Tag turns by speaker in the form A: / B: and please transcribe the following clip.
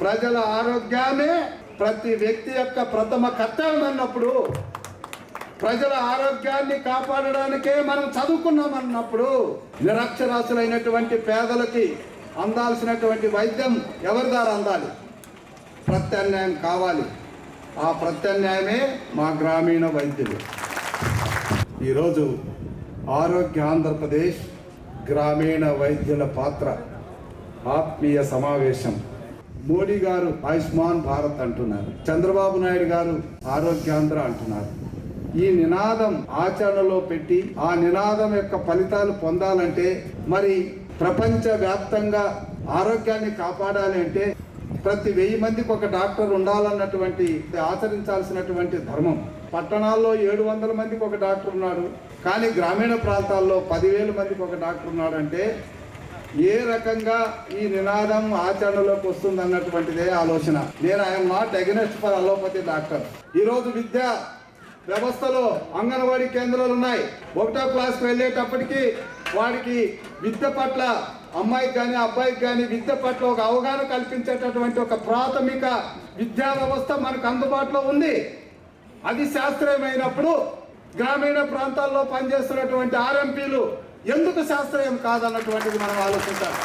A: ప్రజల ఆరోగ్యమే ప్రతి వ్యక్తి యొక్క ప్రథమ కర్తవ్యం అన్నప్పుడు, ప్రజల ఆరోగ్యాన్ని కాపాడడానికే మనం చదువుకున్నామన్నప్పుడు, నిరక్షరాస్యులైనటువంటి పేదలకి అందాల్సినటువంటి వైద్యం ఎవరి ద్వారా అందాలి? ప్రత్యామ్నాయం కావాలి. ఆ ప్రత్యామ్నాయమే మా గ్రామీణ వైద్యులు. ఈరోజు ఆరోగ్య ఆంధ్రప్రదేశ్ గ్రామీణ వైద్యుల పాత్ర ఆత్మీయ సమావేశం. మోడీ గారు ఆయుష్మాన్ భారత్ అంటున్నారు, చంద్రబాబు నాయుడు గారు ఆరోగ్యాంధ్ర అంటున్నారు. ఈ నినాదం ఆచరణలో పెట్టి ఆ నినాదం యొక్క ఫలితాలు పొందాలంటే, మరి ప్రపంచ వ్యాప్తంగా ఆరోగ్యాన్ని కాపాడాలి అంటే ప్రతి 1000 మందికి ఒక డాక్టర్ ఉండాలన్నటువంటి ఆచరించాల్సినటువంటి ధర్మం. పట్టణాల్లో 700 మందికి ఒక డాక్టర్ ఉన్నాడు, కానీ గ్రామీణ ప్రాంతాల్లో 10,000 మందికి ఒక డాక్టర్ ఉన్నాడంటే ఏ రకంగా ఈ నినాదం ఆచరణలోకి వస్తుంది అన్నటువంటిదే ఆలోచన. నేను I'm not against for allopathy doctor. ఈరోజు విద్యా వ్యవస్థలో అంగన్వాడీ కేంద్రాలు ఉన్నాయి. 1వ క్లాస్కి వెళ్ళేటప్పటికి వాడికి విద్య పట్ల, అమ్మాయికి కానీ అబ్బాయికి కానీ విద్య పట్ల ఒక అవగాహన కల్పించేటటువంటి ఒక ప్రాథమిక విద్యా వ్యవస్థ మనకు అందుబాటులో ఉంది. అది శాస్త్రీయమైనప్పుడు గ్రామీణ ప్రాంతాల్లో పనిచేస్తున్నటువంటి ఆర్ఎంపీలు ఎందుకు శాస్త్రీయం కాదన్నటువంటిది మనం ఆలోచించాలి.